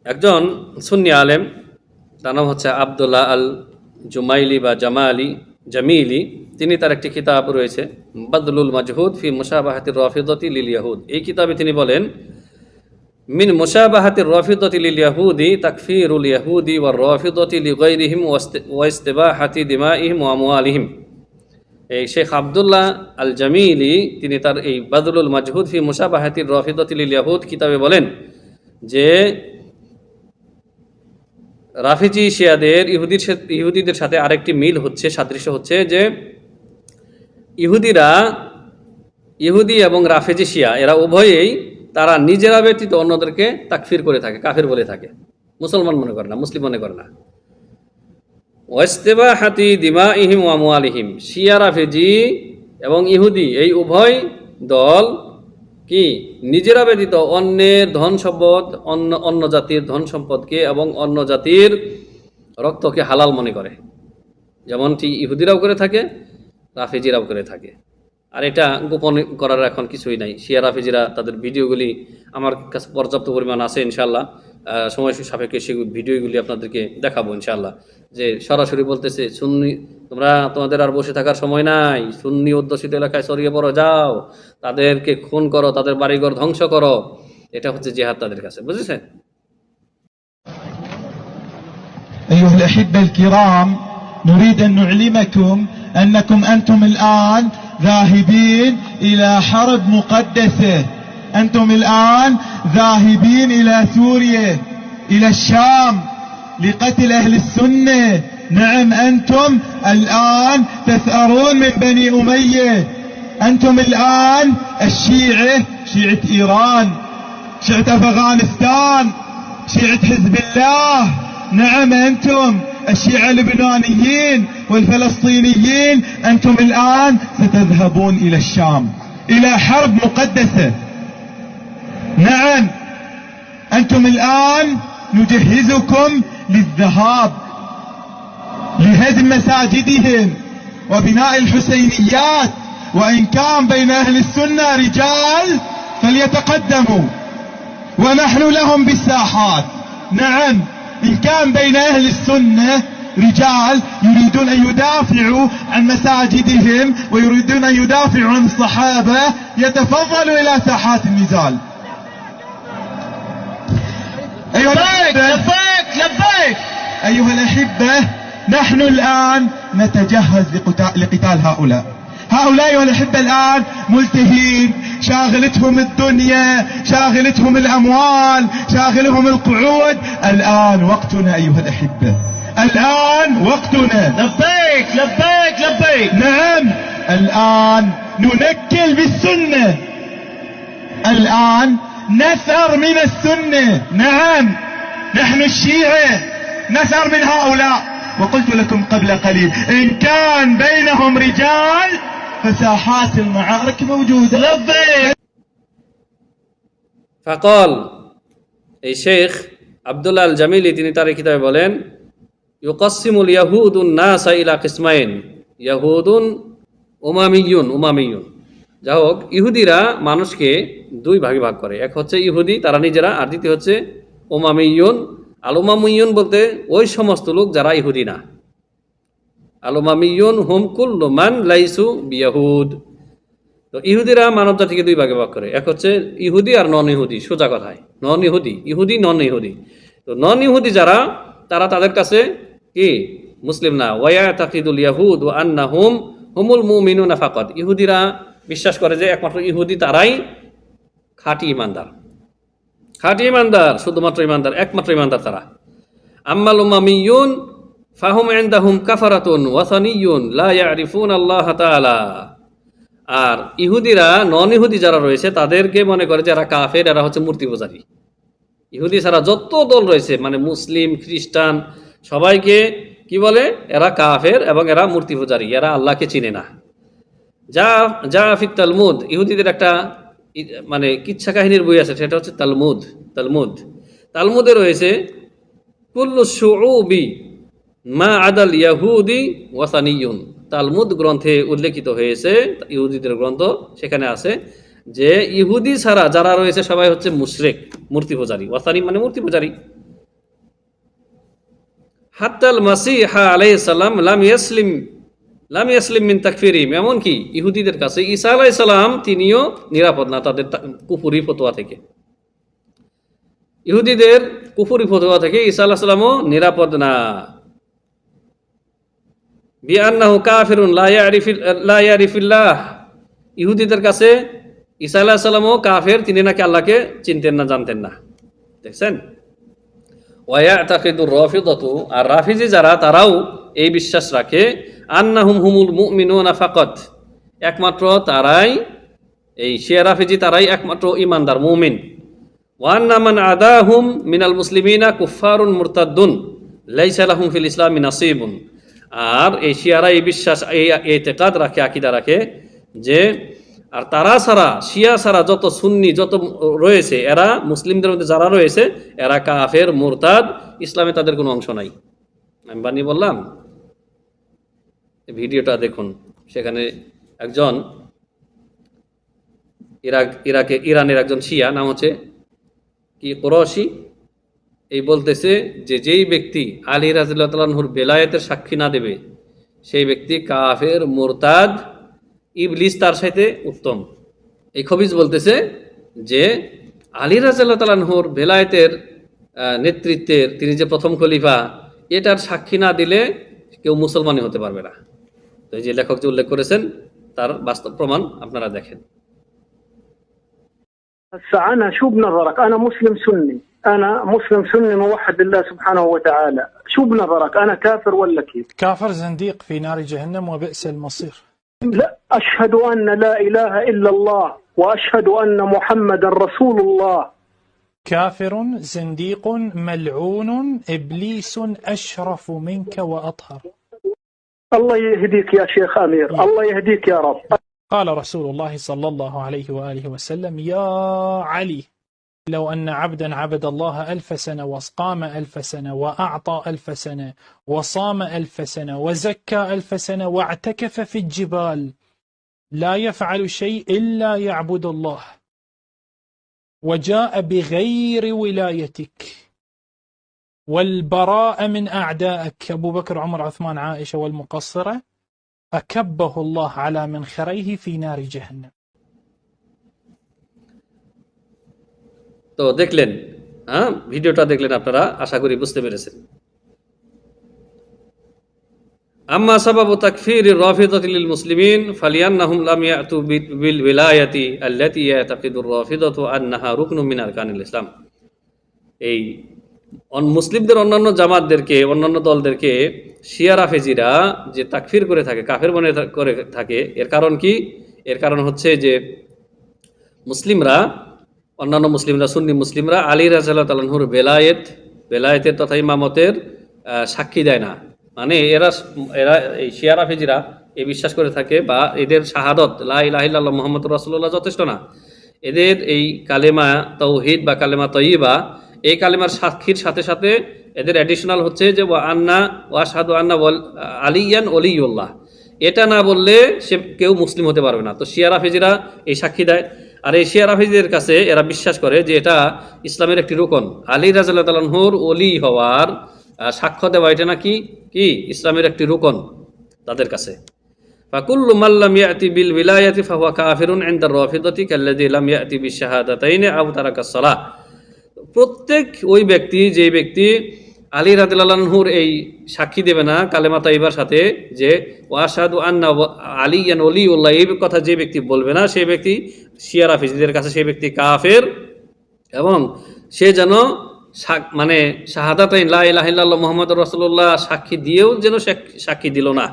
একজন সুন্নি আলেম, তার নাম হচ্ছে আব্দুল্লাহ আল জুমাইলি বা জামিলি, তিনি তার একটি কিতাব রয়েছে বাদলুল মাজহুদ ফি মুশাবাহাতির রাফিদাতি লিল ইয়াহুদ। এই কিতাবে তিনি বলেন মিন মুশাবাহাতির রাফিদাতি লিল ইয়াহুদি তাকফিরুল ইয়াহুদি ওয়ার রাফিদাতি লিগাইরিহিম ওয়া ইস্তিবাহাতি দিমাইহিম ওয়া আমওয়ালিহিম। এই শেখ আব্দুল্লাহ আল জামিলি তিনি তার এই বাদলুল মাজহুদ ফি মুশাবাহাতির রাফিদাতি লিল ইয়াহুদ কিতাবে বলেন যে রাফিজি শিয়াদের ইহুদিদের সাথে আরেকটি মিল হচ্ছে, সাদৃশ্য হচ্ছে যে ইহুদি এবং রাফিজি শিয়া এরা উভয়েই তারা নিজেরা ব্যতীত অন্যদেরকে তাকফির করে থাকে, কাফির বলে থাকে, মুসলমান মনে করে না, মুসলিম মনে করে না। ওয়াস্তিবাহাতি দিমাইহিম ওয়া আমওয়ালিহিম, শিয়া রাফিজি এবং ইহুদি এই উভয় দল কি নিজেরা ব্যতীত অন্যের ধন সম্পদ, অন্য জাতির ধন সম্পদকে এবং অন্য জাতির রক্তকে হালাল মনে করে, যেমনটি ইহুদিরাও করে থাকে, রাফিজিরাও করে থাকে। আর এটা গোপন করার এখন কিছুই নাই। শিয়া রাফিজিরা তাদের ভিডিওগুলি আমার কাছে পর্যাপ্ত পরিমাণ আছে, ইনশাল্লাহ সময় সাপেক্ষে সেই ভিডিওগুলি আপনাদেরকে দেখাবো ইনশাল্লাহ। যে সরাসরি বলতেছে সুন্নি, তোমাদের আর বসে থাকার সময় নাই, সুন্নি অধ্যুষিত এলাকায় ছড়িয়ে পড়ো, যাও তাদেরকে খুন করো, তাদের বাড়িঘর ধ্বংস করো, এটা হচ্ছে জিহাদ তাদের কাছে, বুঝেছেন? أيها الأحبة الكرام، نريد أن نعلمكم أنكم أنتم الآن ذاهبين إلى حرب مقدسة. أنتم الآن ذاهبين إلى سوريا، إلى الشام، لقتل أهل السنة. نعم، أنتم الآن تثأرون من بني أمية. أنتم الآن الشيعة، شيعة إيران، شيعة أفغانستان، شيعة حزب الله. نعم، أنتم الشيعة اللبنانيين والفلسطينيين. أنتم الآن ستذهبون إلى الشام، إلى حرب مقدسة. نعم، أنتم الآن نجهزكم للذهاب لهدم مساجدهم وبناء الحسينيات. وإن كان بين أهل السنة رجال فليتقدموا ونحن لهم بالساحات. نعم، إن كان بين أهل السنة رجال يريدون أن يدافعوا عن مساجدهم ويريدون أن يدافعوا عن الصحابة، يتفضلوا إلى ساحات النزال. أيها الأحبة، نحن الآن نتجهز لقتال هؤلاء. أيها الأحبة الآن ملتهين، شاغلتهم الدنيا، شاغلتهم الأموال، شاغلهم القعود. الآن وقتنا أيها الأحبة، الآن وقتنا. لبيك لبيك لبيك. نعم، الآن ننكل بالسنة، الآن نثأر من السنة. نعم، نحن الشيعة نثأر من هؤلاء. وقلت لكم قبل قليل إن كان بينهم رجال فساحات المعارك موجودة. لبيك. فقال এই শেখ আব্দুল্লাহ আল জামিলি তিনি তার কিতাবে বলেন ইউকাসসিমুল ইয়াহুদুন নাসা ইলা কিসমাইন ইয়াহুদুন উমামিয়ুন। যা হোক, ইহুদিরা মানুষকে দুই ভাগে ভাগ করে, এক হচ্ছে ইহুদি তারা নিজেরা, আর দ্বিতীয় হচ্ছে উমামিয়ুন। আল উমামিয়ুন বলতে ওই সমস্ত লোক যারা ইহুদি না। আল উমামিয়ুন হুম কুল্লু মান লাইসু বিয়াহুদ। তো ইহুদিরা মানব জাতিকে দুই ভাগে ভাগ করে, এক হচ্ছে ইহুদি আর নন ইহুদি। সোজা কথায় নন ইহুদি, ইহুদি নন ইহুদি। তো নন ইহুদি যারা, তারা তাদের কাছে কি মুসলিম না। ওয়া তাকিদুল ইয়াহুদ ওয়া আন্নাহুম হুমুল মুমিনুনা ফাকাত। ইহুদিরা বিশ্বাস করে যে একমাত্র ইহুদি তারাই খাঁটি ইমানদার, খাঁটি ইমানদার, শুধুমাত্র ইমানদার, একমাত্র ইমানদার তারা। আম্মাল উমামিয়ুন ফাহুম ইনদাহুম কাফারাতুন ওয়াসানিয়ুন লা ইয়ারিফুন আল্লাহ তাআলা। আর ইহুদিরা, নন ইহুদি যারা রয়েছে তাদেরকে মনে করে যারা কাফের, এরা হচ্ছে মূর্তি পূজারী। ইহুদি ছাড়া যত দল রয়েছে, মানে মুসলিম, খ্রিস্টান, সবাইকে কি বলে? এরা কাফের এবং এরা মূর্তি পূজারী, এরা আল্লাহকে চিনে না। যা ফিত তালমুদ, ইহুদিদের একটা মানে কিচ্ছা কাহিনীর বই আছে, সেটা হচ্ছে তালমুদে রয়েছে কুল্লু শুউবি মা আদাল ইয়াহুদি ওয়াসানিয়ুন। তালমুদ গ্রন্থে উল্লেখিত হয়েছে, ইহুদিদের গ্রন্থ, সেখানে আছে যে ইহুদি ছাড়া যারা রয়েছে সবাই হচ্ছে মুশরিক, মূর্তি পূজারী। ওয়াসানি মানে মূর্তি পূজারী। হাত্তাল মাসিহা আলাইহিস সালাম লাম ইয়াসলিম মিন তাকফিরিহিম। এমনকি ইহুদিদের কাছে ঈসা আলাইহিস সালাম তিনিও নিরাপদ না তাদের কুফরি ফতোয়া থেকে। ইহুদিদের কুফরি ফতোয়া থেকে ঈসা আলাইহিস সালামও নিরাপদ না। বিআন্নাহু কাফিরুন লা ইয়ারিফিল্লাহ, ইহুদিদের কাছে ঈসা আলাইহিস সালামও কাফের, তিনি নাকি আল্লাহকে চিনতেন না, জানতেন না। দেখছেন? ওয়ায়াতাকিদুর রাফিদাতু, আর রাফিজি যারা, তারাও এই বিশ্বাস রাখে, আন্নাহুম হুমুল মুমিনুনা ফাকাত, একমাত্র তারাই, এই শিয়া রাফিজি তারাই একমাত্র ঈমানদার মুমিন। ওয়া আন্না মান আদাহুম মিনাল মুসলিমিনা কুফফারুন মুরতাদ্দুন লাইসা লাহুম ফিল ইসলামি নাসিবুন। আর এই শিয়ারা এই বিশ্বাস, এই ইতিকাদ রাখে, আকীদা রাখে যে আর তারা ছাড়া, শিয়া ছাড়া যত সুন্নি যত রয়েছে, এরা মুসলিমদের মধ্যে যারা রয়েছে এরা কাফের, মুরতাদ, ইসলামে তাদের কোনো অংশ নাই। আমি বানিয়ে বললাম, ভিডিওটা দেখুন। সেখানে একজন ইরানের একজন শিয়া, নাম হচ্ছে কি কুরশি, এই বলতেছে যে যেই ব্যক্তি আলী রাদিয়াল্লাহু তাআলা আনহুর বেলায়েতের সাক্ষী না দেবে সেই ব্যক্তি কাফের, মুরতাদ, ইবলিস তার সাথে উত্তম। এই খবিজ বলতেছে যে আলী রাদিয়াল্লাহু তাআলা আনহুর বেলায়েতের নেতৃত্বের, তিনি যে প্রথম খলিফা, এটার সাক্ষী না দিলে কেউ মুসলমানই হতে পারবে না। তো এই যে লেখক যে উল্লেখ করেছেন তার বাস্তব প্রমাণ আপনারা দেখেন। هسه أنا شو بنظرك؟ أنا مسلم سني، أنا مسلم سني موحد لله سبحانه وتعالى، شو بنظرك؟ أنا كافر ولا كيف؟ كافر زنديق في نار جهنم وبئس المصير. لا، أشهد أن لا إله إلا الله وأشهد أن محمد رسول الله. كافر زنديق ملعون إبليس أشرف منك وأطهر. الله يهديك يا شيخ أمير، الله يهديك يا رب. قال رسول الله صلى الله عليه وآله وسلم: يا علي، لو أن عبدا عبد الله 1000 سنة وقام 1000 سنة وأعطى 1000 سنة وصام 1000 سنة وزكى 1000 سنة واعتكف في الجبال لا يفعل شيء إلا يعبد الله، وجاء بغير ولايتك والبراء من أعدائك أبو بكر عمر عثمان عائشة والمقصرة، أكبه الله على منخريه في نار جهنم. তো দেখলেন, ভিডিওটা দেখলেন আপনারা, আশা করি বুঝতে পেরেছেন। আম্মা সাবাবু তাকফীরির রাফিদাতি লিল মুসলিমিন ফালিয়ান্নাহুম লাম ইয়াতু বিল ওয়ালায়াতি আল্লাতী ইয়াতাকিদুর রাফিদাতু আন্নাহা রুকনুম মিন আরকানিল ইসলাম। এই মুসলিমদের অন্যান্য জামাতদেরকে, অন্যান্য দলদেরকে শিয়া রাফেজিরা যে তাকফির করে থাকে, কাফের মনে করে থাকে, এর কারণ কি? এর কারণ হচ্ছে যে মুসলিমরা, অন্যান্য মুসলিমরা, সুন্নি মুসলিমরা আলী রাদিয়াল্লাহু তাআলা আনহুর বেলায়েতের তথা ইমামতের সাক্ষী দেয় না। মানে এরা এই শিয়া রাফেজিরা এই বিশ্বাস করে থাকে, বা এদের শাহাদত লা ইলাহা ইল্লাল্লাহ মুহাম্মাদুর রাসূলুল্লাহ যথেষ্ট না, এদের এই কালেমা তাওহীদ বা কালেমা তয়্যিবা, এই কালেমার সাক্ষীর সাথে সাথে এদের অ্যাডিশনাল হচ্ছে যে আশহাদু আন্না আলিয়ান ওলিউল্লাহ, এটা না বললে সে কেউ মুসলিম হতে পারবে না। তো শিয়া রাফেজিরা এই সাক্ষী দেয়, আর এই শিয়া রাফেজিদের কাছে এরা বিশ্বাস করে যে এটা ইসলামের একটি রুকন। আলী রাদিয়াল্লাহু তাআলা আনহুর ওলি হওয়ার সাক্ষ্য দেওয়া এটা নাকি কি ইসলামের একটি রুকন তাদের কাছে। ফাকুল্লু মান লাম ইয়াতি বিল ওয়ালায়াতি ফাহুয়া কাফিরুন ইনদা রাফিদাতি কাল্লাযী লাম ইয়াতি বিশ-শাহাদাতাইনি আও তারাকাস সালাহ। প্রত্যেক ওই ব্যক্তি, যে ব্যক্তি আলী রাদিয়াল্লাহু আনহুর এই সাক্ষী দেবে না কালেমা তাইয়্যিবার সাথে, যে ওয়াশহাদু আন্না আলিয়ান ওলিউল্লাহ, এই কথা যে ব্যক্তি বলবে না, সেই ব্যক্তি শিয়া রাফিজিদের কাছে সেই ব্যক্তি কাফের, এবং সে যেন মানে শাহাদাতাইন লা ইলাহা ইল্লাল্লাহ মুহাম্মাদুর রাসূলুল্লাহ সাক্ষী দিয়েও যেন সাক্ষী দিল না,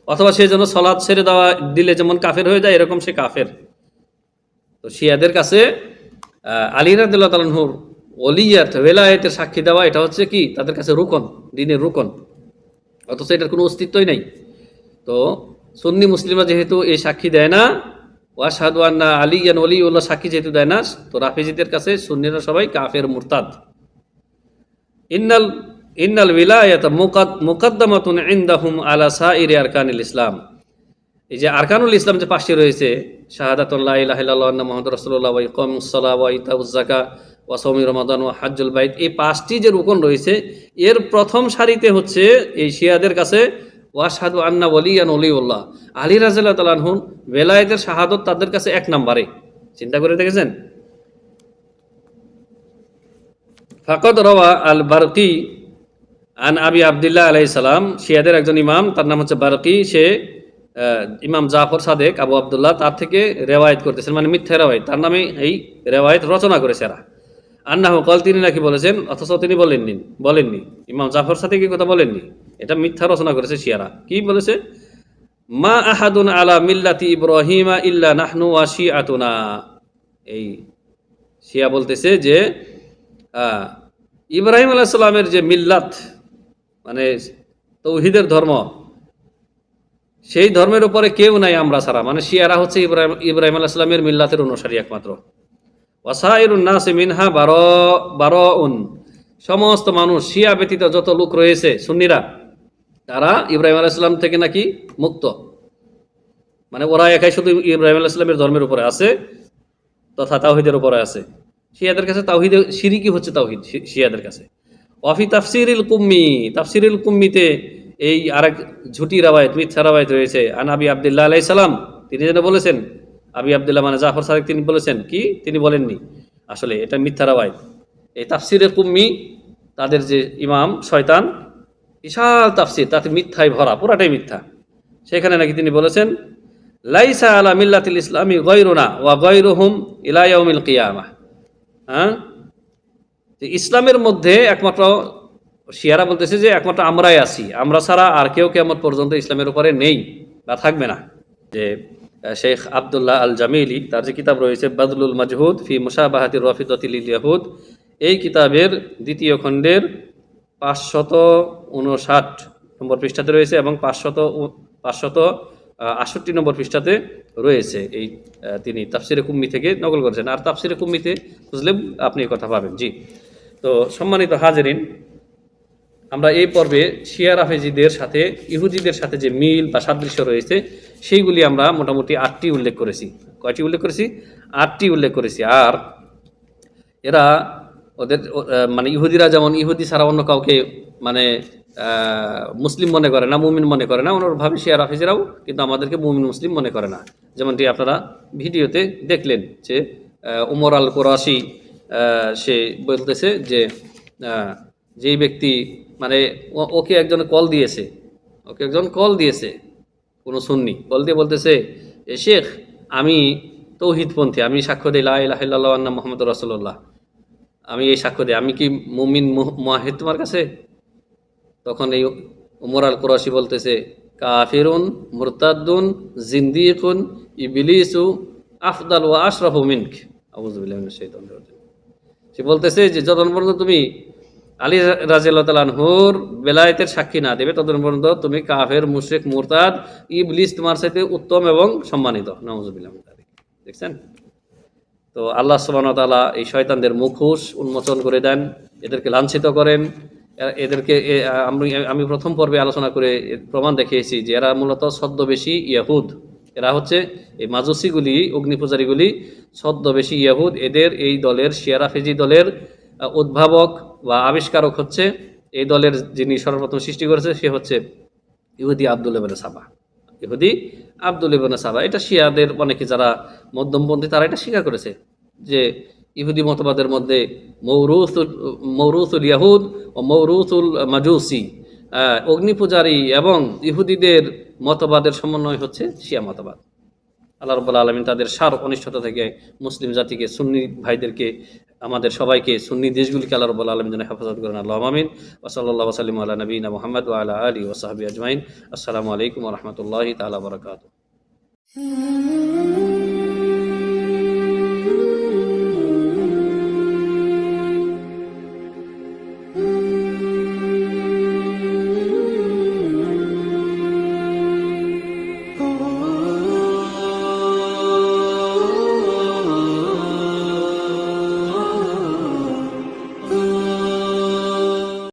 অথবা সে যেন সালাত ছেড়ে দেওয়া দিলে যেমন কাফের হয়ে যায়, এরকম সে কাফের। তো শিয়াদের কাছে আলী রাদিয়াল্লাহু তাআলা আনহুর ওলিয়াত, ওয়ালায়াতের সাক্ষী দেওয়া এটা হচ্ছে কি তাদের কাছে রুকন, দ্বীনের রুকন, অথচ এটার কোনো অস্তিত্বই নাই। তো সুন্নি মুসলিমরা যেহেতু এই সাক্ষী দেয় না, ওয়াশহাদু আন্না আলিয়ান ওলিউল্লাহ সাক্ষী যেহেতু দেয় না, তো রাফিজিদের কাছে সুন্নিরা সবাই কাফের, মুরতাদ। ইন্নাল ওয়ালায়াত মুকদ্দামাতুন ইনদাহুম আলা সাইরি আরকানিল ইসলাম। এই যে আরকানুল ইসলাম যে 5টি রয়েছে, শাহাদাতুন লা ইলাহা ইল্লাল্লাহ ওয়া আন্না মুহাম্মাদুর রাসূলুল্লাহ ওয়া ইকামুস সালাহ ওয়া ইতাউজ যাকাত ওয়া সাওমি রমাদান ওয়া হজ্জুল বাইত, এই 5টি যে রুকন রয়েছে, এর প্রথম সারিতে হচ্ছে এই শিয়াদের কাছে ওয়াশহাদু আন্না ওয়ালিয়ান ওলিউল্লাহ, আলী রাদিয়াল্লাহু তাআলা আনহু বেলায়েতের শাহাদত তাদের কাছে 1 নম্বরে। চিন্তা করে দেখেছেন? ফাকাদ রাওয়া আল বারকি আন আবি আবদুল্লাহ আলাইহিস সালাম, শিয়াদের একজন ইমাম, তার নাম হচ্ছে বারকি, সে ইমাম জাফর সাদেক আবু আবদুল্লাহ, তার থেকে রেওয়ায়েত করতেছেন, মানে মিথ্যা রেওয়ায়েত, তার নামে এই রেওয়ায়েত রচনা করেছে এরা। আন্নাহু কল, তিনি নাকি বলেছেন, অথচ তিনি বলেননি ইমাম জাফর সাদেক এই কথা বলেননি, এটা মিথ্যা রচনা করেছে শিয়ারা। কি বলেছে? মা আহাদুন আলা মিল্লাতি ইব্রাহিমা ইল্লা নাহনু ওয়া শিআতুনা। এই শিয়া বলতেছে যে ইব্রাহিম আলাইহিস সালামের যে মিল্লাত, মানে তৌহিদের ধর্ম, সেই ধর্মের উপরে কেউ নাই আমরা ছাড়া, মানে শিয়ারা হচ্ছে ইব্রাহিম আলাইহিস সালামের মিল্লাতের অনুসারী একমাত্র। ওয়াসাইরুন নাস মিনহা বারাউন, সমস্ত মানুষ শিয়া ব্যতীত যত লোক রয়েছে সুন্নিরা, তারা ইব্রাহিম আলাইহিস সালাম থেকে নাকি মুক্ত, মানে ওরা একাই শুধু ইব্রাহিম আলাইহিস সালামের ধর্মের উপরে আছে তথা তাওহীদের উপরে আছে। শিয়াদের কাছে তাওহীদ শিরকি হচ্ছে তাওহীদ শিয়াদের কাছে। ওয়াফি তাফসিরিল কুম্মিতে এই আরেক ঝুটি রাওয়ায়াত, মিথ্যা রাওয়ায়াত রয়েছে। আন আবি আবদুল্লাহ আলাইহিস সালাম, তিনি যেন বলেছেন, আবি আবদুল্লাহ মানে জাফর সাদেক, তিনি বলেছেন কি? তিনি বলেননি, আসলে এটা মিথ্যা রাওয়ায়াত। এই তাফসিরের কুম্মি, তাদের যে ইমাম শয়তান, বিশাল তাফসির, তাতে মিথ্যায় ভরা, পুরাটাই মিথ্যা। সেখানে নাকি তিনি বলেছেন, লাইসা আলা মিল্লাতিল ইসলামি গায়রুনা ওয়া গায়রুহুম ইলা ইয়াউমিল কিয়ামাহ। ইসলামের মধ্যে একমাত্র, শিয়ারা বলতেছে যে একমাত্র আমরাই আছি, আমরা ছাড়া আর কেউ কিয়ামত পর্যন্ত ইসলামের উপরে নেই বা থাকবে না। যে শেখ আবদুল্লাহ আল জামিলি, তার যে কিতাব রয়েছে বাদলুল মাজহুদ ফি মুশাবাহাতির রাফিদাতিল ইয়াহুদ, এই কিতাবের দ্বিতীয় খণ্ডের 559 নম্বর পৃষ্ঠাতে রয়েছে এবং 568 নম্বর পৃষ্ঠাতে রয়েছে। এই তিনি তাফসিরে কুম্মি থেকে নকল করেছেন। আর তাফসিরে কুম্মিতে বুঝলে আপনি এই কথা পাবেন। জি, তো সম্মানিত হাজেরিন, আমরা এই পর্বে শিয়া রাফেজিদের সাথে ইহুদিদের সাথে যে মিল বা সাদৃশ্য রয়েছে সেইগুলি আমরা মোটামুটি 8টি উল্লেখ করেছি। কয়টি উল্লেখ করেছি? 8টি উল্লেখ করেছি। আর এরা ওদের মানে ইহুদিরা যেমন ইহুদি ছাড়া অন্য কাউকে মানে মুসলিম মনে করে না, মুমিন মনে করে না, অন্যভাবে শিয়া রাফেজিরাও কিন্তু আমাদেরকে মুমিন মুসলিম মনে করে না। যেমনটি আপনারা ভিডিওতে দেখলেন যে উমর আল কুরাশি, সে বলতেছে যে যেই ব্যক্তি মানে ওকে একজন কল দিয়েছে কোনো সুন্নি, কল দিয়ে বলতেছে যে শেখ, আমি তৌহিদপন্থী, আমি সাক্ষ্য দিই লা ইলাহা ইল্লাল্লাহ ওয়া আন্না মুহাম্মাদুর রাসূলুল্লাহ, আমি এই সাক্ষ্য দিই, আমি কি মুমিন মুয়াহিদ তোমার কাছে? তখন এই উমর আল কুরাশি বলতেছে, কাফিরুন মুরতাদ্দুন জিন্দিকুন ইবলিসু আফদাল ওয়া আশরাফু মিনক। আউযু বিল্লাহি মিনাশ শাইতানির রাজিম। সে বলতেছে যে যতক্ষণ পর্যন্ত তুমি আলী রাদিয়াল্লাহু তাআলা আনহুর বেলায়েতের সাক্ষী না দেবে ততক্ষণ পর্যন্ত তুমি কাফের, মুশরিক, মুরতাদ, ইবলিস তোমার সাথে উত্তম এবং সম্মানিত। নাউযু বিল্লাহি মিন যালিক। দেখছেন? তো আল্লাহ সুবহানাহু ওয়া তাআলা এই শয়তানদের মুখোশ উন্মোচন করে দেন, এদেরকে লাঞ্ছিত করেন। এদেরকে আমি প্রথম পর্বে আলোচনা করে প্রমাণ দেখিয়েছি যে এরা মূলত ছদ্মবেশী ইয়াহুদ। এরা হচ্ছে এই মাজুসিগুলি, অগ্নিপূজারীগুলি ছদ্মবেশী ইয়াহুদ। এদের এই দলের, শিয়া রাফেজি দলের উদ্ভাবক বা আবিষ্কারক হচ্ছে, এই দলের যিনি সর্বপ্রথম সৃষ্টি করেছে সে হচ্ছে ইহুদি আব্দুল ইবনে সাবা। এটা শিয়াদের অনেকে যারা মধ্যমপন্থী তারা এটা স্বীকার করেছে যে ইহুদি মতবাদের মধ্যে মৌরুসুল ইয়াহুদ ও মৌরুসুল মাজুসি, অগ্নিপূজারী এবং ইহুদিদের মতবাদের সমন্বয় হচ্ছে শিয়া মতবাদ। আল্লাহ রাব্বুল আলামিন তাদের সার অনিষ্টতা থেকে মুসলিম জাতিকে, সুন্নি ভাইদেরকে, আমাদের সবাইকে, সুন্নি দেশগুলিকে আল্লাহ রাব্বুল আলামিন যেন হেফাজত করেন। আল্লাহুম্মা আমিন। ওয়া সাল্লাল্লাহু ওয়া সাল্লামু আলা নবিয়িনা মুহাম্মদ ওয়া আলা আলিহি ওয়া সাহবিহি আজমাইন। আসসালামু আলাইকুম ওয়া রাহমাতুল্লাহি তাআলা ওয়া বারাকাতুহু।